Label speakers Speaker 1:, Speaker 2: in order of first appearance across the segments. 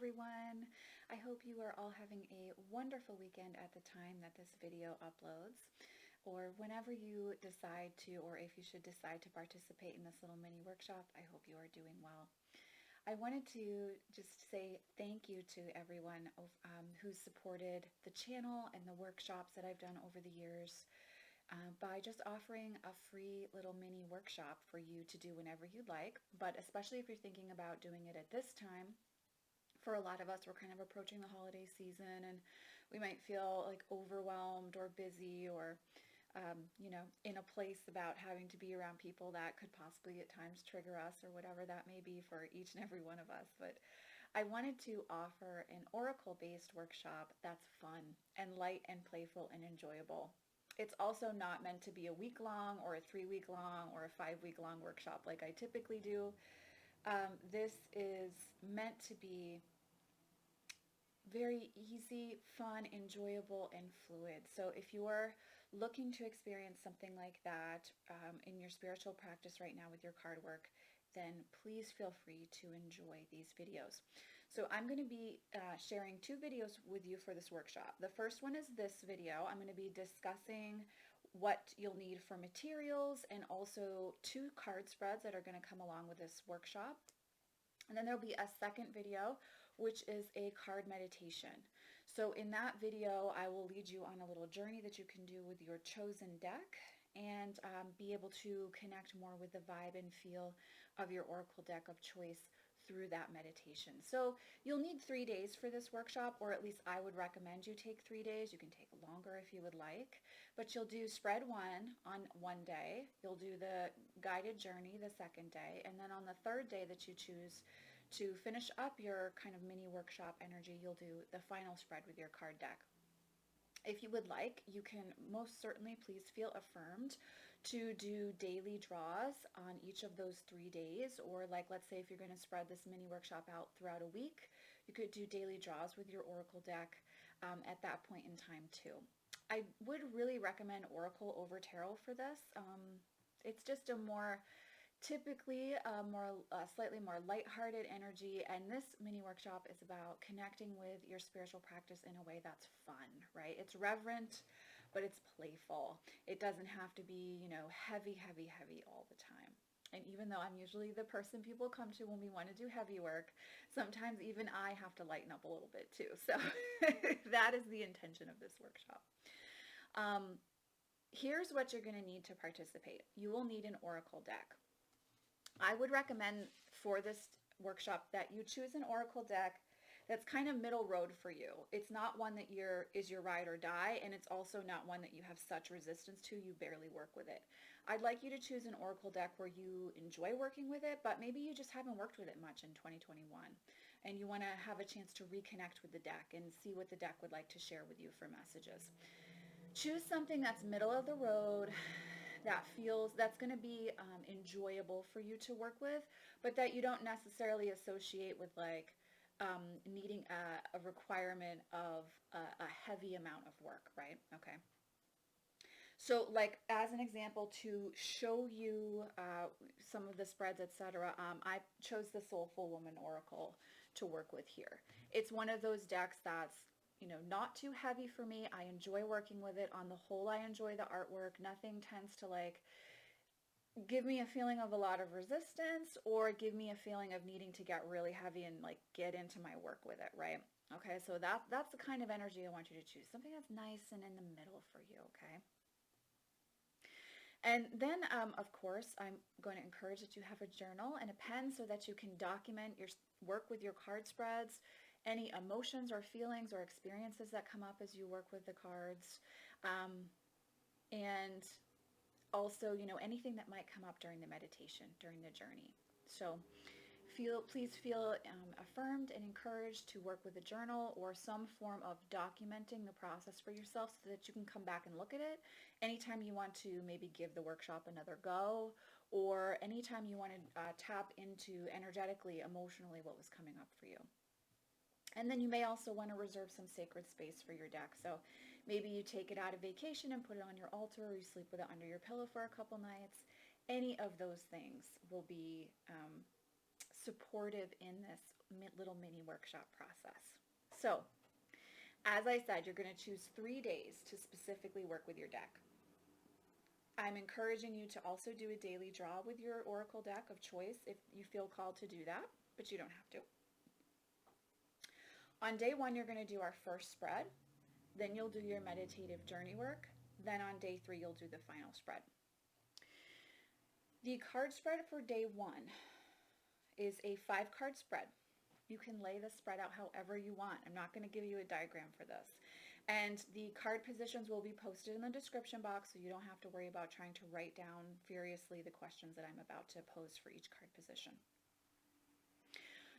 Speaker 1: everyone. I hope you are all having a wonderful weekend at the time that this video uploads, or whenever you decide to, or if you should decide to participate in this little mini workshop. I hope you are doing well. I wanted to just say thank you to everyone who's supported the channel and the workshops that I've done over the years by just offering a free little mini workshop for you to do whenever you'd like, but especially if you're thinking about doing it at this time. For a lot of us, we're kind of approaching the holiday season and we might feel like overwhelmed or busy or in a place about having to be around people that could possibly at times trigger us or whatever that may be for each and every one of us. But I wanted to offer an oracle-based workshop that's fun and light and playful and enjoyable. It's also not meant to be a week long or a 3-week long or a 5-week long workshop like I typically do. This is meant to be very easy, fun, enjoyable, and fluid. So if you are looking to experience something like that in your spiritual practice right now with your card work, then please feel free to enjoy these videos. So I'm going to be sharing 2 videos with you for this workshop. The first one is this video. I'm going to be discussing what you'll need for materials and also 2 card spreads that are going to come along with this workshop. And then there'll be a second video, which is a card meditation. So in that video, I will lead you on a little journey that you can do with your chosen deck and be able to connect more with the vibe and feel of your oracle deck of choice through that meditation. So you'll need 3 days for this workshop, or at least I would recommend you take 3 days. You can take longer if you would like, but you'll do spread 1 on one day. You'll do the guided journey the second day, and then on the third day that you choose to finish up your kind of mini workshop energy, you'll do the final spread with your card deck. If you would like, you can most certainly please feel affirmed to do daily draws on each of those 3 days, or like let's say if you're going to spread this mini workshop out throughout a week, you could do daily draws with your oracle deck at that point in time too. I would really recommend oracle over tarot for this. It's just a more typically slightly more lighthearted energy, and this mini workshop is about connecting with your spiritual practice in a way that's fun, right? It's reverent, but it's playful. It doesn't have to be, heavy, heavy, heavy all the time. And even though I'm usually the person people come to when we want to do heavy work, sometimes even I have to lighten up a little bit too. So that is the intention of this workshop. Here's what you're going to need to participate. You will need an oracle deck. I would recommend for this workshop that you choose an oracle deck that's kind of middle road for you. It's not one that is your ride or die, and it's also not one that you have such resistance to you barely work with it. I'd like you to choose an oracle deck where you enjoy working with it, but maybe you just haven't worked with it much in 2021, and you want to have a chance to reconnect with the deck and see what the deck would like to share with you for messages. Choose something that's middle of the road, that's going to be enjoyable for you to work with, but that you don't necessarily associate with like needing a requirement of a heavy amount of work, right? Okay. So like as an example to show you some of the spreads, etc., I chose the Soulful Woman Oracle to work with here. It's one of those decks that's not too heavy for me. I enjoy working with it. On the whole, I enjoy the artwork. Nothing tends to like give me a feeling of a lot of resistance or give me a feeling of needing to get really heavy and like get into my work with it, right? Okay, so that's the kind of energy I want you to choose. Something that's nice and in the middle for you, okay? And then, of course, I'm going to encourage that you have a journal and a pen so that you can document your work with your card spreads, any emotions or feelings or experiences that come up as you work with the cards, and also, anything that might come up during the meditation, during the journey. So please feel affirmed and encouraged to work with a journal or some form of documenting the process for yourself so that you can come back and look at it anytime you want to maybe give the workshop another go, or anytime you want to tap into energetically, emotionally what was coming up for you. And then you may also want to reserve some sacred space for your deck. So maybe you take it out of vacation and put it on your altar, or you sleep with it under your pillow for a couple nights. Any of those things will be supportive in this little mini workshop process. So, as I said, you're going to choose 3 days to specifically work with your deck. I'm encouraging you to also do a daily draw with your oracle deck of choice if you feel called to do that, but you don't have to. On day 1, you're going to do our first spread. Then you'll do your meditative journey work. Then on day 3, you'll do the final spread. The card spread for day 1 is a 5-card spread. You can lay the spread out however you want. I'm not going to give you a diagram for this. And the card positions will be posted in the description box, so you don't have to worry about trying to write down furiously the questions that I'm about to pose for each card position.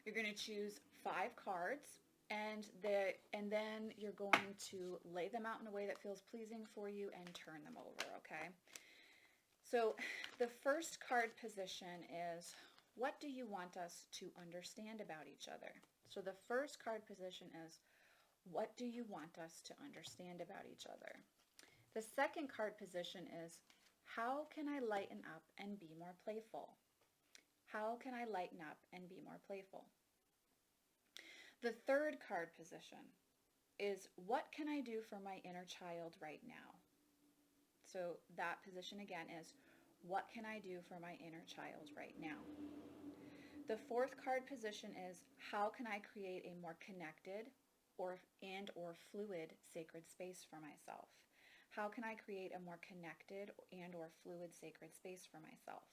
Speaker 1: You're going to choose 5 cards, and then you're going to lay them out in a way that feels pleasing for you and turn them over, okay? So the first card position is, what do you want us to understand about each other? So the first card position is, what do you want us to understand about each other? The second card position is, how can I lighten up and be more playful? How can I lighten up and be more playful? The third card position is, what can I do for my inner child right now? So that position again is, what can I do for my inner child right now? The fourth card position is, how can I create a more connected or fluid sacred space for myself? How can I create a more connected and or fluid sacred space for myself?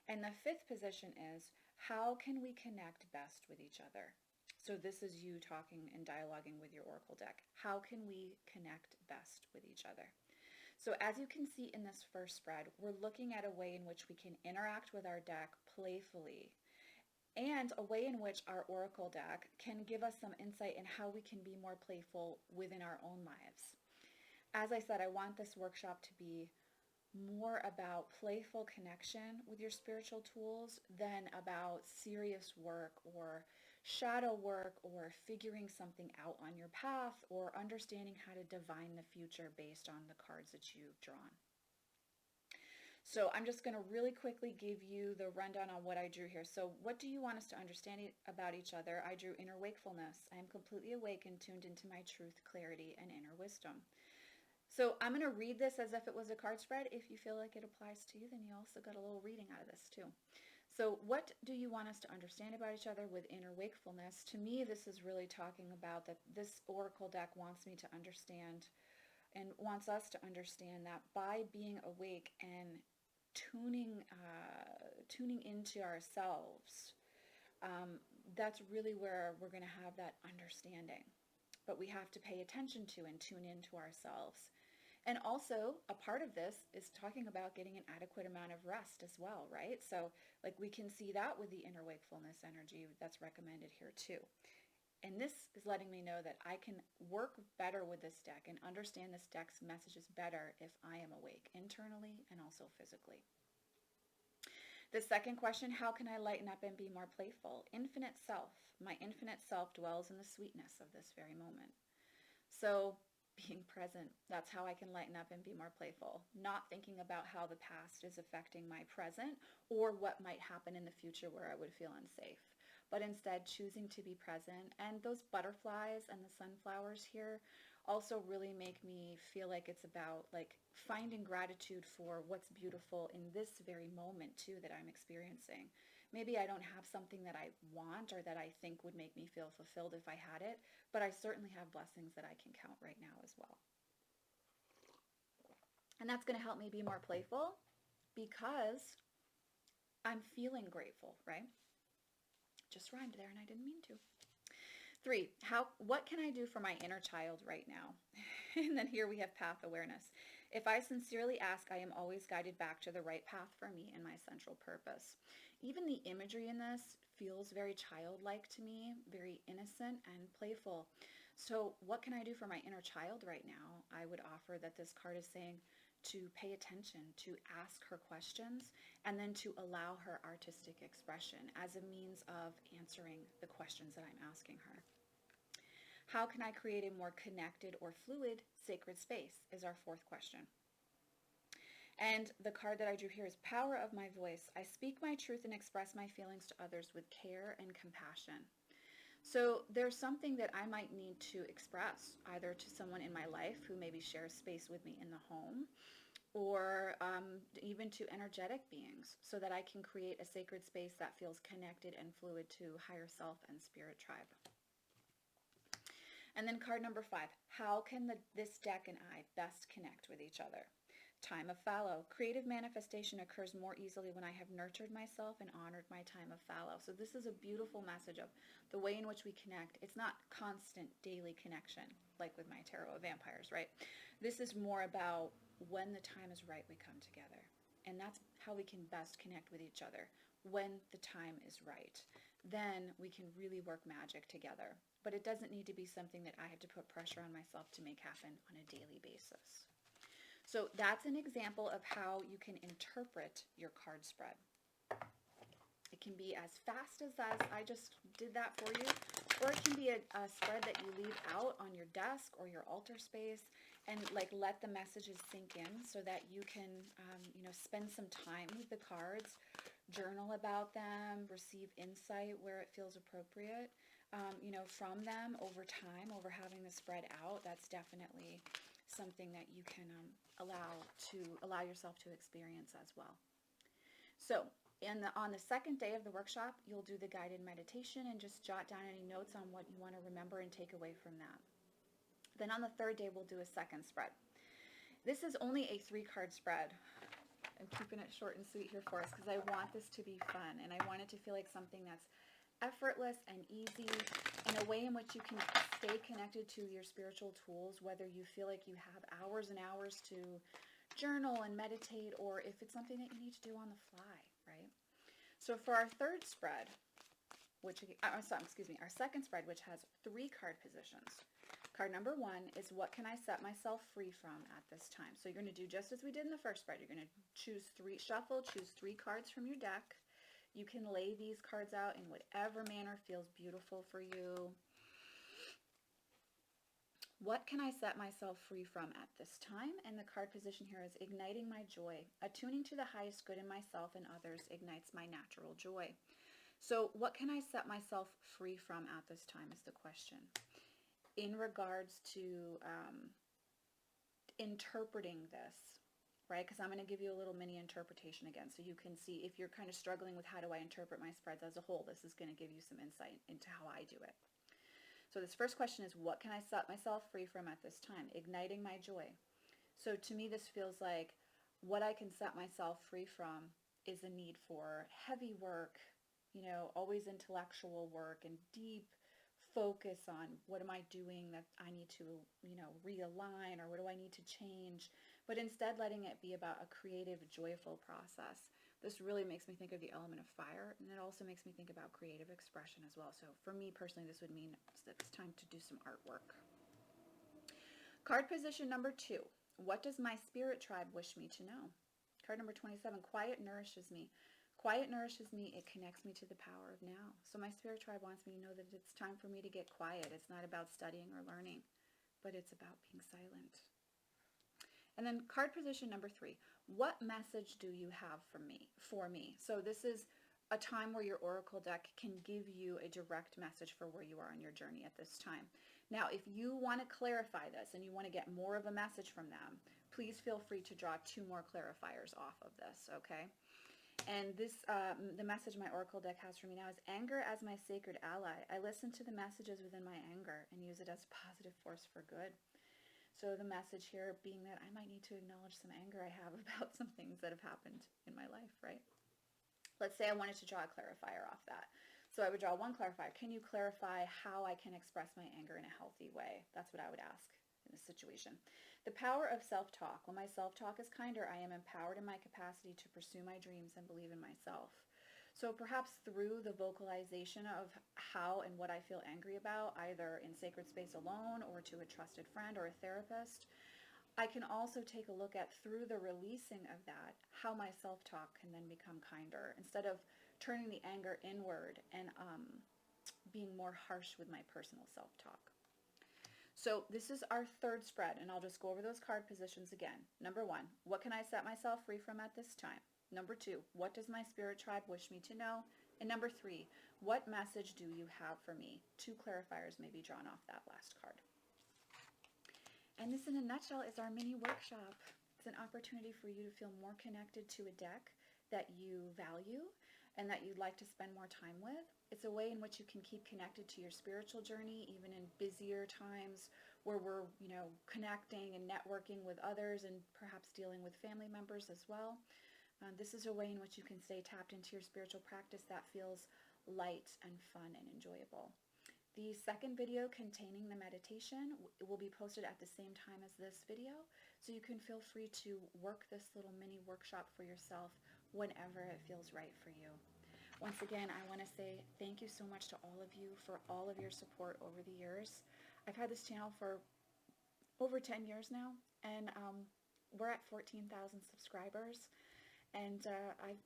Speaker 1: And the fifth position is, how can we connect best with each other? So this is you talking and dialoguing with your oracle deck. How can we connect best with each other? So as you can see in this first spread, we're looking at a way in which we can interact with our deck playfully, and a way in which our oracle deck can give us some insight in how we can be more playful within our own lives. As I said, I want this workshop to be more about playful connection with your spiritual tools than about serious work or shadow work or figuring something out on your path or understanding how to divine the future based on the cards that you've drawn. So I'm just going to really quickly give you the rundown on what I drew here. So what do you want us to understand about each other? I drew inner wakefulness. I am completely awake and tuned into my truth, clarity, and inner wisdom. So I'm going to read this as if it was a card spread. If you feel like it applies to you, then you also got a little reading out of this too. So what do you want us to understand about each other with inner wakefulness? To me, this is really talking about that this oracle deck wants me to understand and wants us to understand that by being awake and tuning into ourselves, that's really where we're going to have that understanding. But we have to pay attention to and tune into ourselves. And also, a part of this is talking about getting an adequate amount of rest as well, right? So, like, we can see that with the inner wakefulness energy that's recommended here too. And this is letting me know that I can work better with this deck and understand this deck's messages better if I am awake internally and also physically. The second question, how can I lighten up and be more playful? Infinite self. My infinite self dwells in the sweetness of this very moment. So being present, that's how I can lighten up and be more playful. Not thinking about how the past is affecting my present or what might happen in the future where I would feel unsafe, but instead choosing to be present. And those butterflies and the sunflowers here also really make me feel like it's about like finding gratitude for what's beautiful in this very moment too that I'm experiencing. Maybe I don't have something that I want or that I think would make me feel fulfilled if I had it, but I certainly have blessings that I can count right now as well. And that's going to help me be more playful because I'm feeling grateful, right? Just rhymed there and I didn't mean to. 3, what can I do for my inner child right now? And then here we have path awareness. If I sincerely ask, I am always guided back to the right path for me and my central purpose. Even the imagery in this feels very childlike to me, very innocent and playful. So what can I do for my inner child right now? I would offer that this card is saying to pay attention, to ask her questions, and then to allow her artistic expression as a means of answering the questions that I'm asking her. How can I create a more connected or fluid sacred space is our 4th question. And the card that I drew here is Power of My Voice. I speak my truth and express my feelings to others with care and compassion. So there's something that I might need to express either to someone in my life who maybe shares space with me in the home, or even to energetic beings, so that I can create a sacred space that feels connected and fluid to higher self and spirit tribe. And then card number 5, how can this deck and I best connect with each other? Time of fallow. Creative manifestation occurs more easily when I have nurtured myself and honored my time of fallow. So this is a beautiful message of the way in which we connect. It's not constant daily connection like with my tarot of vampires, right? This is more about when the time is right, we come together. And that's how we can best connect with each other, when the time is right. Then we can really work magic together. But it doesn't need to be something that I have to put pressure on myself to make happen on a daily basis. So that's an example of how you can interpret your card spread. It can be as fast as I just did that for you, or it can be a spread that you leave out on your desk or your altar space and like let the messages sink in, so that you can spend some time with the cards, journal about them, receive insight where it feels appropriate, from them over time, over having the spread out. That's definitely something that you can allow yourself to experience as well. So on the second day of the workshop, you'll do the guided meditation and just jot down any notes on what you want to remember and take away from that. Then on the third day, we'll do a second spread. This is only a 3-card spread. I'm keeping it short and sweet here for us because I want this to be fun, and I want it to feel like something that's effortless and easy, in a way in which you can stay connected to your spiritual tools, whether you feel like you have hours and hours to journal and meditate, or if it's something that you need to do on the fly, right? So for our third spread, our second spread, which has 3 card positions. Card number 1 is, what can I set myself free from at this time? So you're going to do just as we did in the first spread. You're going to choose 3 cards from your deck. You can lay these cards out in whatever manner feels beautiful for you. What can I set myself free from at this time? And the card position here is, igniting my joy. Attuning to the highest good in myself and others ignites my natural joy. So what can I set myself free from at this time is the question. In regards to interpreting this, right? Because I'm going to give you a little mini interpretation again, so you can see if you're kind of struggling with how do I interpret my spreads as a whole, this is going to give you some insight into how I do it. So this first question is, what can I set myself free from at this time? Igniting my joy. So to me, this feels like what I can set myself free from is a need for heavy work, always intellectual work and deep focus on what am I doing that I need to, realign, or what do I need to change, but instead letting it be about a creative, joyful process. This really makes me think of the element of fire, and it also makes me think about creative expression as well. So for me personally, this would mean it's time to do some artwork. Card position number 2. What does my spirit tribe wish me to know? Card number 27. Quiet nourishes me. Quiet nourishes me. It connects me to the power of now. So my spirit tribe wants me to know that it's time for me to get quiet. It's not about studying or learning, but it's about being silent. And then card position number 3. What message do you have for me? So this is a time where your oracle deck can give you a direct message for where you are on your journey at this time. Now, if you want to clarify this and you want to get more of a message from them, please feel free to draw 2 more clarifiers off of this, okay? And this, the message my oracle deck has for me now is, anger as my sacred ally. I listen to the messages within my anger and use it as a positive force for good. So the message here being that I might need to acknowledge some anger I have about some things that have happened in my life, right? Let's say I wanted to draw a clarifier off that. So I would draw 1 clarifier. Can you clarify how I can express my anger in a healthy way? That's what I would ask in this situation. The power of self-talk. When my self-talk is kinder, I am empowered in my capacity to pursue my dreams and believe in myself. So perhaps through the vocalization of how and what I feel angry about, either in sacred space alone or to a trusted friend or a therapist, I can also take a look at, through the releasing of that, how my self-talk can then become kinder, instead of turning the anger inward and being more harsh with my personal self-talk. So this is our third spread, and I'll just go over those card positions again. Number 1, what can I set myself free from at this time? Number 2, what does my spirit tribe wish me to know? And number 3, what message do you have for me? 2 clarifiers may be drawn off that last card. And this, in a nutshell, is our mini workshop. It's an opportunity for you to feel more connected to a deck that you value and that you'd like to spend more time with. It's a way in which you can keep connected to your spiritual journey, even in busier times where we're, connecting and networking with others and perhaps dealing with family members as well. This is a way in which you can stay tapped into your spiritual practice that feels light and fun and enjoyable. The second video containing the meditation will be posted at the same time as this video, so you can feel free to work this little mini workshop for yourself whenever it feels right for you. Once again, I want to say thank you so much to all of you for all of your support over the years. I've had this channel for over 10 years now, and we're at 14,000 subscribers. And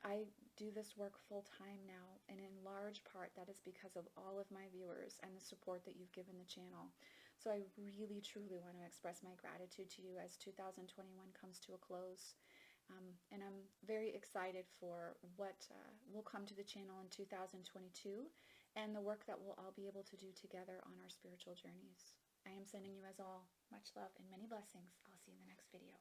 Speaker 1: I do this work full time now, and in large part that is because of all of my viewers and the support that you've given the channel. So I really, truly want to express my gratitude to you as 2021 comes to a close. And I'm very excited for what will come to the channel in 2022 and the work that we'll all be able to do together on our spiritual journeys. I am sending you as all much love and many blessings. I'll see you in the next video.